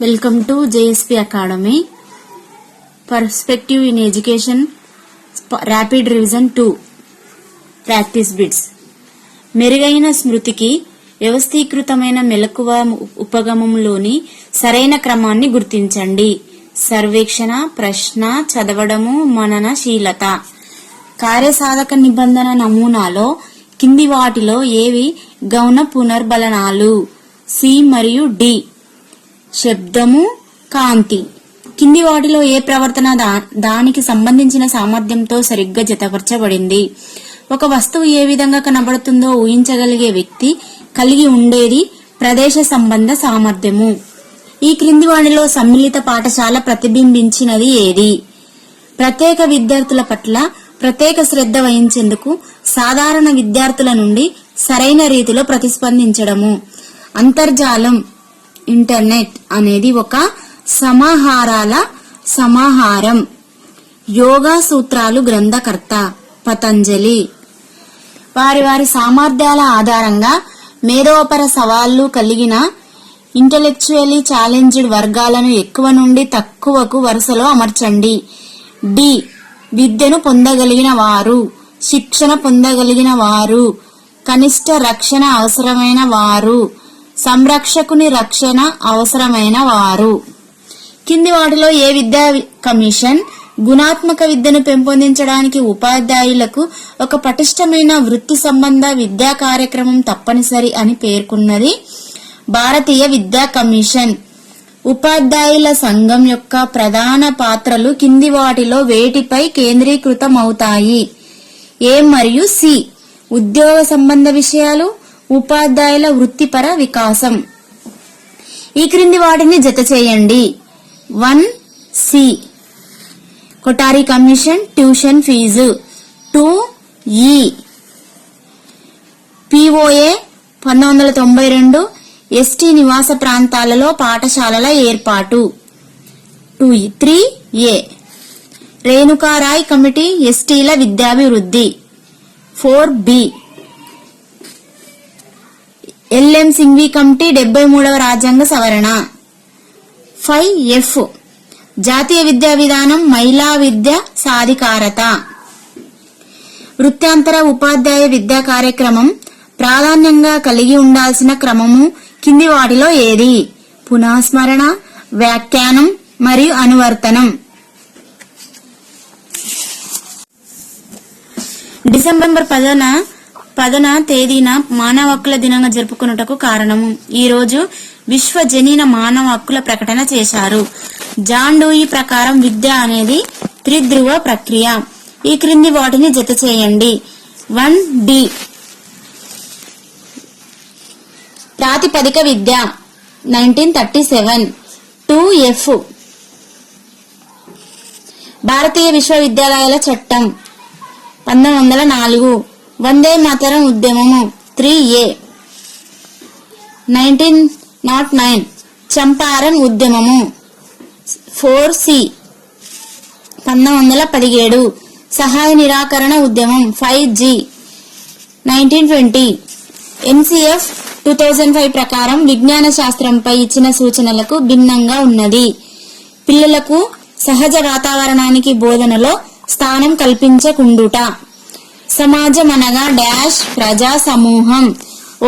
Welcome to JSP Academy. Perspective in Education Rapid Revision 2 Practice Bits. మెరుగైన స్మృతికి వ్యవస్థీకృతమైన మెలకువ ఉపగమంలోని సరైన క్రమాన్ని గుర్తించండి. సర్వేక్షణ, ప్రశ్న, చదవడము, మననశీలత. కార్యసాధక నిబంధన నమూనాలో కింది వాటిలో ఏవి గౌణ పునర్బలనాలు? సి మరియు డి. శబ్దము, కాంతి. కింది వాటిలో ఏ ప్రవర్తన దానికి సంబంధించిన సామర్థ్యంతో సరిగ్గా జతపరచబడింది? ఒక వస్తువు ఏ విధంగా కనబడుతుందో ఊహించగలిగే వ్యక్తి కలిగి ఉండేది ప్రదేశ సంబంధ సామర్థ్యము. ఈ క్రింది వాటిలో సమ్మిళిత పాఠశాల ప్రతిబింబించినది ఏది? ప్రత్యేక విద్యార్థుల పట్ల ప్రత్యేక శ్రద్ధ వహించేందుకు సాధారణ విద్యార్థుల నుండి సరైన రీతిలో ప్రతిస్పందించడము. అంతర్జాలం, ఇంటర్నెట్ అనేది ఒక సమాహారాల సమాహారం. యోగా సూత్రాలు గ్రంథకర్త పతంజలి. వారి సామర్థ్యాల ఆధారంగా మేధోపర సవాళ్లు కలిగిన ఇంటెలెక్చువల్లీ ఛాలెంజ్డ్ వర్గాలను ఎక్కువ నుండి తక్కువకు వరుసలో అమర్చండి. డి. విద్యను పొందగలిగిన వారు, శిక్షణ పొందగలిగిన వారు, కనిష్ట రక్షణ అవసరమైన వారు, సంరక్షకుని రక్షణ అవసరమైన వారు. కింది వాటిలో ఏ విద్యా కమిషన్ గుణాత్మక విద్యను పెంపొందించడానికి ఉపాధ్యాయులకు ఒక పటిష్టమైన వృత్తి సంబంధ విద్యా కార్యక్రమం తప్పనిసరి అని పేర్కొన్నది? భారతీయ విద్యా కమిషన్. ఉపాధ్యాయుల సంఘం యొక్క ప్రధాన పాత్రలు కింది వాటిలో వేటిపై కేంద్రీకృతమవుతాయి? ఏ మరియు సి. ఉద్యోగ సంబంధ విషయాలు, ఉపాధ్యాయుల వృత్తిపర వికాసం. ఈ క్రింది వాటిని జత చేయండి. 1. C. Kothari commission tuition fee. 2. E. POA 1992 ST నివాస ప్రాంతాలలో పాఠశాలల ఏర్పాటు. 3. ఏ. రేణుకారాయ్ కమిటీ ఎస్టీల విద్యాభివృద్ధి. 4. బి. ఎల్ఎం సింఘ్వి కమిటీ 73వ రాజ్యాంగ సవరణ. 5. ఎఫ్. జాతీయ విద్యా విధానం మహిళా విద్య సాధికారత. వృత్యాంతర ఉపాధ్యాయ విద్యా కార్యక్రమం ప్రాధాన్యంగా కలిగి ఉండాల్సిన క్రమము కింది వాటిలో ఏది? పునఃస్మరణ, వ్యాఖ్యానం మరియు అనువర్తనం. డిసెంబర్ 10న తేదీన మానవ హక్కుల దినంగా జరుపుకున్నటకు కారణము. ఈ రోజు విశ్వ జనీన మానవ హక్కుల ప్రకటన చేశారు. జాన్ డూయి ప్రకారం విద్య అనేది త్రిధ్రువ ప్రక్రియ. ఈ క్రింది వాటిని జత చేయండి. 1. డి. ప్రాతిపదిక విద్య 1937. 2. ఎఫ్. భారతీయ విశ్వవిద్యాలయాల చట్టం 1904. వందే మాతరం ఉద్యమము 3. ఏ. 1909 చంపారన్ ఉద్యమము. 4. సి. 1917 సహాయ నిరాకరణ ఉద్యమం. 5. జి. 1920 ఎన్సిఎఫ్ 2005 ప్రకారం విజ్ఞాన శాస్త్రంపై ఇచ్చిన సూచనలకు భిన్నంగా ఉన్నది. పిల్లలకు సహజ వాతావరణానికి బోధనలో స్థానం కల్పించకుండుట. సమాజం అనగా డాష్ ప్రజా సమూహం.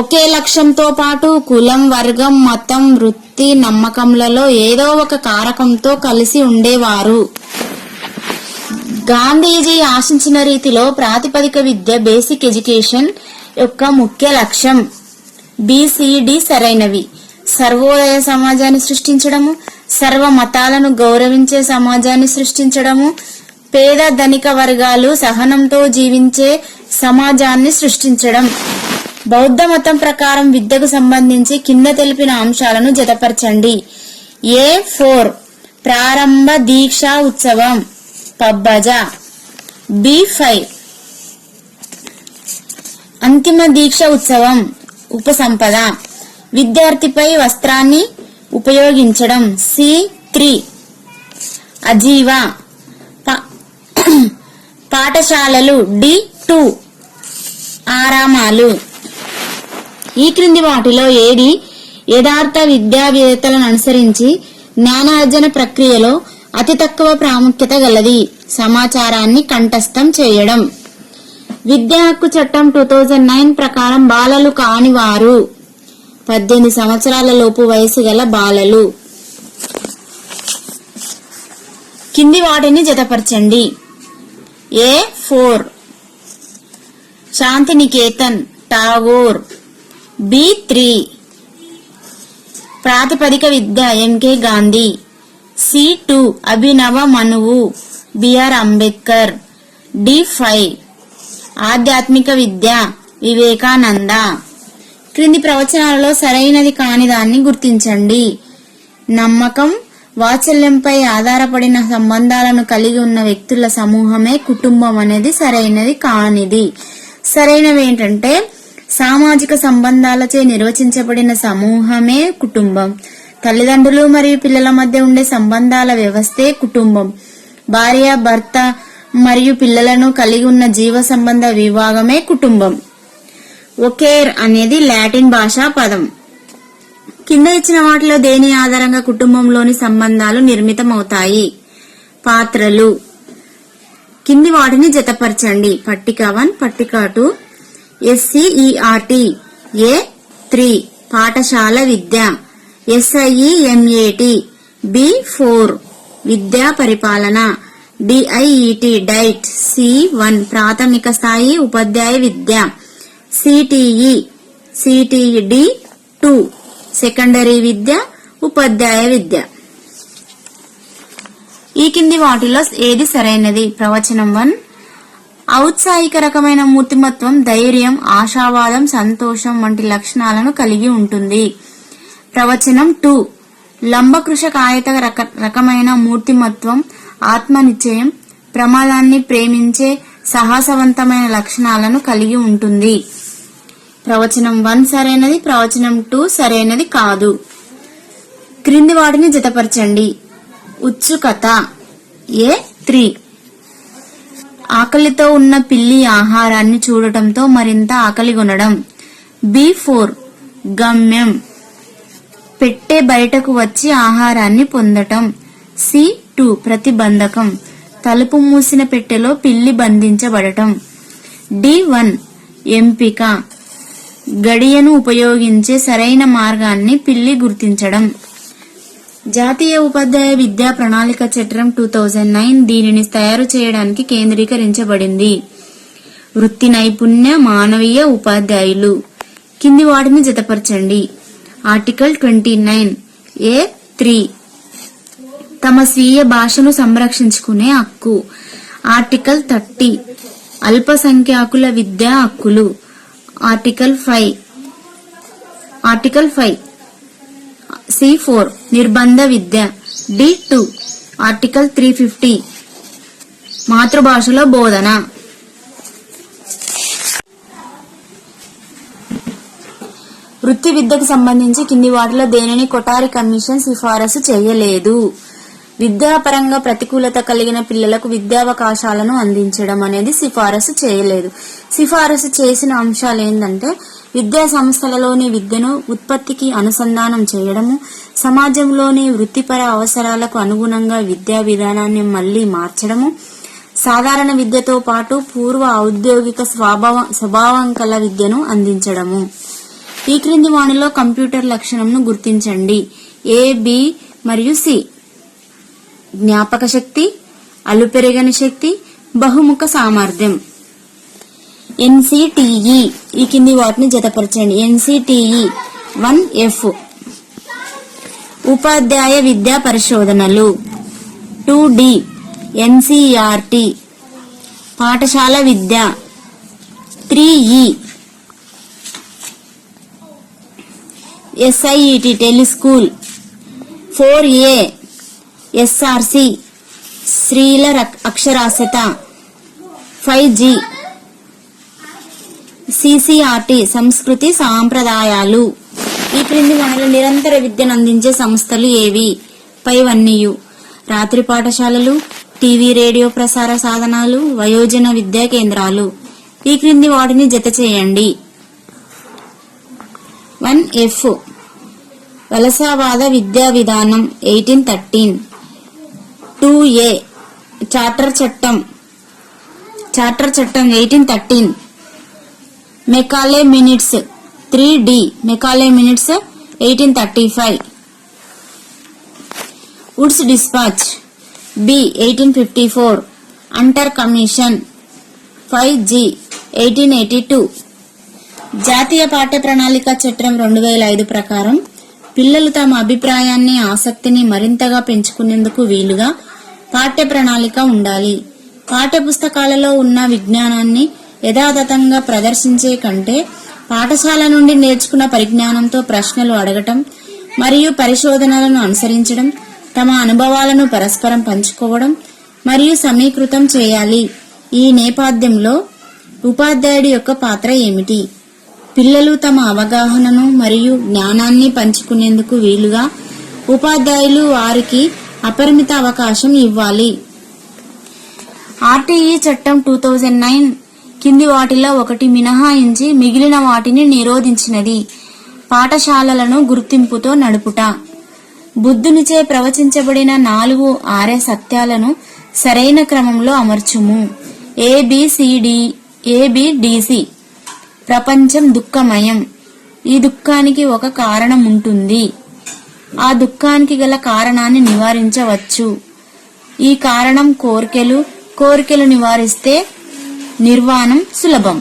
ఒకే లక్ష్యంతో పాటు కులం, వర్గం, మతం, వృత్తి, నమ్మకంలలో ఏదో ఒక కారకంతో కలిసి ఉండేవారు. గాంధీజీ ఆశించిన రీతిలో ప్రాతిపదిక విద్య బేసిక్ ఎడ్యుకేషన్ యొక్క ముఖ్య లక్ష్యం. బిసిడి సరైనవి. సర్వోదయ సమాజాన్ని సృష్టించడము, సర్వ మతాలను గౌరవించే సమాజాన్ని సృష్టించడము, పేద ధనిక వర్గాలు సహనంతో జీవించే సమాజాన్ని సృష్టించడం. బౌద్ధ మతం ప్రకారం విద్యకు సంబంధించి కింద తెలిపిన అంశాలను జతపరచండి. ఏ. 4 ప్రారంభ దీక్షా ఉత్సవం పబ్బజ. బి. 5 అంతిమ దీక్ష ఉత్సవం ఉపసంపద. విద్యార్థిపై వస్త్రాన్ని ఉపయోగించడం. సి. 3 అజీవ పాఠశాలలు. డి. 2 ఆరామాలు. ఈ క్రింది వాటిలో ఏది యథార్థ విద్యావేత్తలను అనుసరించి జ్ఞానార్జన ప్రక్రియలో అతి తక్కువ ప్రాముఖ్యత గలది సమాచారాన్ని కంఠస్థం చేయడం. విద్యా హక్కు చట్టం 2009 ప్రకారం బాలలు కాని వారు 18 సంవత్సరాల లోపు వయసు గల బాలలు. కింది వాటిని జతపరచండి. A4 శాంతినికేతన్ టాగోర్. B3 ప్రాతిపదిక విద్య MK గాంధీ. C2 అభినవ మనువు BR అంబేద్కర్. D5 ఆధ్యాత్మిక విద్య వివేకానంద. క్రింది ప్రవచనాలలో సరైనది కాని దాన్ని గుర్తించండి. నమ్మకం, వాత్సల్యంపై ఆధారపడిన సంబంధాలను కలిగి ఉన్న వ్యక్తుల సమూహమే కుటుంబం అనేది సరైనది కానిది. సరైనవి ఏంటంటే సామాజిక సంబంధాలచే నిర్వచించబడిన సమూహమే కుటుంబం. తల్లిదండ్రులు మరియు పిల్లల మధ్య ఉండే సంబంధాల వ్యవస్థే కుటుంబం. భార్య, భర్త మరియు పిల్లలను కలిగి ఉన్న జీవ సంబంధ విభాగమే కుటుంబం. ఒకేర్ అనేది లాటిన్ భాషా పదం. కింద ఇచ్చిన వాటిలో దేని ఆధారంగా కుటుంబంలోని సంబంధాలు నిర్మితమవుతాయి? పాత్రలు. కింది వాటిని జతపరచండి. పట్టిక 1, పట్టిక 2. SCERT. A3 పాఠశాల విద్య. SIEMAT. B4 విద్యా పరిపాలన. DIET diet. C1 ప్రాథమిక స్థాయి ఉపాధ్యాయ విద్య. CTE D2 సెకండరీ విద్య ఉపాధ్యాయ విద్య. ఈ కింది వాటిలో ఏది సరైనది? ప్రవచనం 1 ఔత్సాహిక రకమైన మూర్తిమత్వం ధైర్యం, ఆశావాదం, సంతోషం వంటి లక్షణాలను కలిగి ఉంటుంది. ప్రవచనం 2 లంబకృష కాయత రకమైన మూర్తిమత్వం ఆత్మనిశ్చయం, ప్రమాదాన్ని ప్రేమించే సాహసవంతమైన లక్షణాలను కలిగి ఉంటుంది. ప్రవచనం 1 సరైనది, ప్రవచనం 2 సరైనది కాదు. క్రింది వాటిని జతపరచండి. ఉత్సుకత. A3 ఆకలితో ఉన్న పిల్లి ఆహారాన్ని చూడటంతో మరింత ఆకలిగొనడం. B4 గమ్యం పెట్టె బయటకు వచ్చి ఆహారాన్ని పొందటం. C2 ప్రతిబంధకం తలుపు మూసిన పెట్టెలో పిల్లి బంధించబడటం. D1 ఎంపిక గడియను ఉపయోగించే సరైన మార్గాన్ని పిల్లి గుర్తించడం. జాతీయ ఉపాధ్యాయ విద్యా ప్రణాళిక చట్టం 2009 దీనిని తయారు చేయడానికి కేంద్రీకరించబడింది. వృత్తి నైపుణ్య మానవీయ ఉపాధ్యాయులు. కింది వాటిని జతపరచండి. ఆర్టికల్ 29. A3 తమ స్వీయ భాషను సంరక్షించుకునే హక్కు. ఆర్టికల్ 30 అల్పసంఖ్యాకుల విద్యా హక్కులు. ఆర్టికల్ 5 C4 నిర్బంధ విద్య. D2 ఆర్టికల్ 350 మాతృభాషలో బోధన. వృత్తి విద్యకు సంబంధించి కింది వాటిలో దేనిని కొఠారి కమిషన్ సిఫారసు చేయలేదు? విద్యాపరంగా ప్రతికూలత కలిగిన పిల్లలకు విద్యావకాశాలను అందించడం అనేది సిఫారసు చేయలేదు. సిఫారసు చేసిన అంశాలు ఏంటంటే విద్యా సంస్థలలోని విద్యను ఉత్పత్తికి అనుసంధానం చేయడము, సమాజంలోని వృత్తిపర అవసరాలకు అనుగుణంగా విద్యా విధానాన్ని మళ్లీ మార్చడము, సాధారణ విద్యతో పాటు పూర్వ ఔద్యోగిక స్వభావం కల విద్యను అందించడము. ఈ క్రింది వాణిలో కంప్యూటర్ లక్షణంను గుర్తించండి. A, B మరియు C. జ్ఞాపక శక్తి, అలుపెరగని శక్తి, బహుముఖ సామర్థ్యం. NCTE ఈ కింది వాటిని జతపరచండి. NCTE 1F ఉపాధ్యాయ విద్యా పరిశోధనలు. 2D NCERT పాఠశాల విద్య. 3E SIET టెలిస్కూల్. 4A SRC స్త్రీల అక్షరాస్యత. 5G CCRT సంస్కృతి సాంప్రదాయాలు. ఈ క్రింది మనలో నిరంతర విద్యను అందించే సంస్థలు ఏవి? పైవన్నీయు రాత్రి పాఠశాలలు, టీవీ రేడియో ప్రసార సాధనాలు, వయోజన విద్యా కేంద్రాలు. ఈ క్రింది వాటిని జత చేయండి. 1F వలసవాద విద్యా విధానం 1813. 2A చార్టర్ చట్టం 1813. Macaulay minutes 3D Macaulay minutes 1835. Woods dispatch B 1854. అంటర్ కమిషన్ 5G 1882. జాతీయ పాఠ్య ప్రణాళిక చట్టం 2005 ప్రకారం పిల్లలు తమ అభిప్రాయాన్ని ఆసక్తిని మరింతగా పెంచుకునేందుకు వీలుగా పాఠ్య ప్రణాళిక ఉండాలి. పాఠ్య పుస్తకాలలో ఉన్న విజ్ఞానాన్ని యథాతథంగా ప్రదర్శించే కంటే పాఠశాల నుండి నేర్చుకున్న పరిజ్ఞానంతో ప్రశ్నలు అడగటం మరియు పరిశోధనలను అనుసరించడం, తమ అనుభవాలను పరస్పరం పంచుకోవడం మరియు సమీకృతం చేయాలి. ఈ నేపథ్యంలో ఉపాధ్యాయుడి యొక్క పాత్ర ఏమిటి? పిల్లలు తమ అవగాహనను మరియు జ్ఞానాన్ని పంచుకునేందుకు వీలుగా ఉపాధ్యాయులు వారికి అపరిమిత అవకాశం ఇవ్వాలి. ఆర్టీఈ చట్టం 2009 కింది వాటిలో ఒకటి మినహాయించి మిగిలిన వాటిని నిరోధించినది. పాఠశాలలను గుర్తింపుతో నడుపుట. బుద్ధునిచే ప్రవచించబడిన 4 ఆర్య సత్యాలను సరైన క్రమంలో అమర్చుము. ABDC. ప్రపంచం దుఃఖమయం. ఈ దుఃఖానికి ఒక కారణం ఉంటుంది. ఆ దుఃఖానికి గల కారణాన్ని నివారించవచ్చు. ఈ కారణం కోరికలు నివారిస్తే నిర్వాణం సులభం.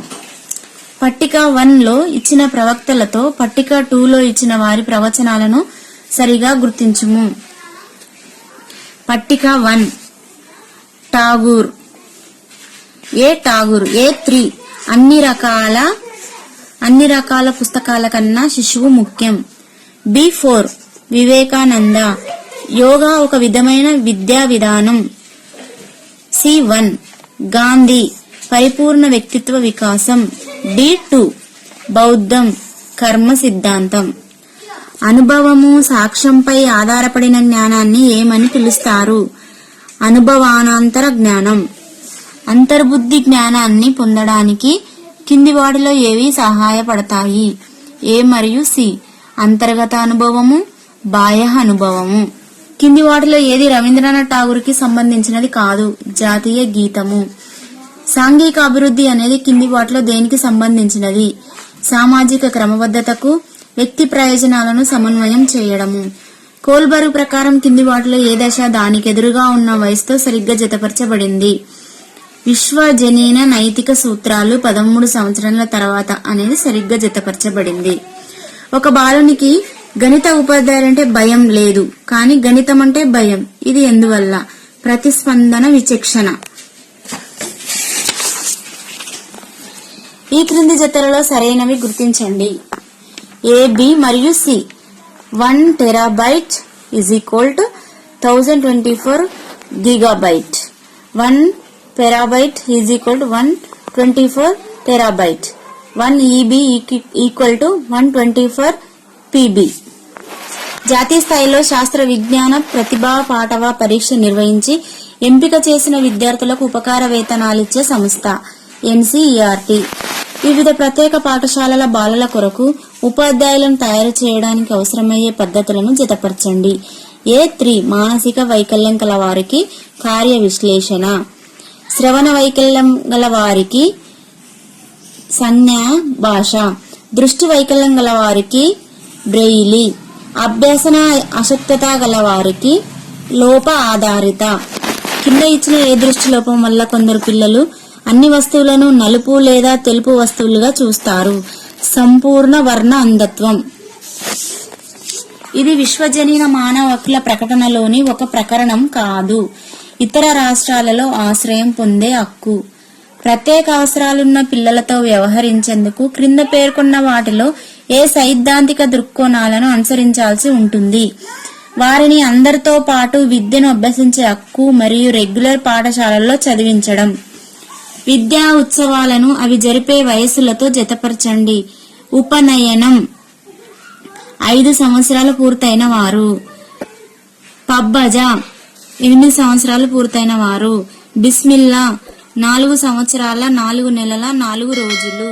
పట్టిక 1లో ఇచ్చిన ప్రవక్తలతో పట్టిక 2లో ఇచ్చిన వారి ప్రవచనాలను సరిగా గుర్తించుము. పట్టిక 1 ఠాగూర్. A3 అన్ని రకాల పుస్తకాల కన్నా శిశువు ముఖ్యం. B4 వివేకానంద. యోగా ఒక విధమైన విద్యా విధానం. C1 గాంధీ పరిపూర్ణ వ్యక్తిత్వ వికాసం. D2 బౌద్ధం కర్మ సిద్ధాంతం. అనుభవము సాక్ష్యంపై ఆధారపడిన జ్ఞానాన్ని ఏమని పిలుస్తారు? అనుభవానంతర జ్ఞానం. అంతర్బుద్ధి జ్ఞానాన్ని పొందడానికి కింది వాటిలో ఏవి సహాయపడతాయి? A మరియు C అంతర్గత అనుభవము, బాహ్య అనుభవము. కింది వాటిలో ఏది రవీంద్రనాథ్ ఠాగూర్కి సంబంధించినది కాదు? జాతీయ గీతము. సాంఘిక అభివృద్ధి అనేది కింది వాటిలో దేనికి సంబంధించినది? సామాజిక క్రమబద్ధతకు, వ్యక్తి ప్రయోజనాలను సమన్వయం చేయడము. కోల్బర్గ్ ప్రకారం కింది వాటిలో ఏ దశ దానికెదురుగా ఉన్న వయసుతో సరిగ్గా జతపరచబడింది? విశ్వజనీన నైతిక సూత్రాలు 13 సంవత్సరాల తర్వాత అనేది సరిగ్గా జతపరచబడింది. ఒక బాలునికి గణిత ఉపాధ్యాయులంటే భయం లేదు, కానీ గణితం అంటే భయం. ఇది ఎందువల్ల? ప్రతిస్పందన విచక్షణ. ఈ క్రింది జతలలో సరైనవి గుర్తించండి. A, B మరియు C. 1 terabyte is equal to 1024 gigabyte. 1 terabyte is equal to 124 terabyte. 1 EB equal to 124 PB. జాతీయ స్థాయిలో శాస్త్ర విజ్ఞాన ప్రతిభా పాఠవ పరీక్ష నిర్వహించి ఎంపిక చేసిన విద్యార్థులకు ఉపకార వేతనాలిచ్చే సంస్థ NCERT. వివిధ ప్రత్యేక పాఠశాలల బాలల కొరకు ఉపాధ్యాయులను తయారు చేయడానికి అవసరమయ్యే పద్ధతులను జతపరచండి. A3 మానసిక వైకల్యం గల వారికి కార్య విశ్లేషణ. శ్రవణ వైకల్యం గల వారికి సంజ్ఞా భాష. దృష్టి వైకల్యం గల వారికి బ్రెయిలీ. అభ్యసన అశక్తత గల వారికి లోప ఆధారిత. కింద ఇచ్చిన ఏ దృష్టి లోపం వల్ల కొందరు పిల్లలు అన్ని వస్తువులను నలుపు లేదా తెలుపు వస్తువులుగా చూస్తారు? సంపూర్ణ వర్ణ అంధత్వం. ఇది విశ్వజనీన మానవ హక్కుల ప్రకటనలోని ఒక ప్రకరణం కాదు. ఇతర రాష్ట్రాలలో ఆశ్రయం పొందే హక్కు. ప్రత్యేక అవసరాలున్న పిల్లలతో వ్యవహరించేందుకు క్రింద పేర్కొన్న వాటిలో ఏ సైద్ధాంతిక దృక్కోణాలను అనుసరించాల్సి ఉంటుంది? వారిని అందరితో పాటు విద్యను అభ్యసించే హక్కు మరియు రెగ్యులర్ పాఠశాలల్లో చదివించడం. విద్యా ఉత్సవాలను అవి జరిపే వయస్సులతో జతపరచండి. ఉపనయనం 5 సంవత్సరాలు పూర్తయిన వారు. పబ్బజా 8 సంవత్సరాలు పూర్తయిన వారు. బిస్మిల్లా 4 సంవత్సరాల 4 నెలల 4 రోజులు.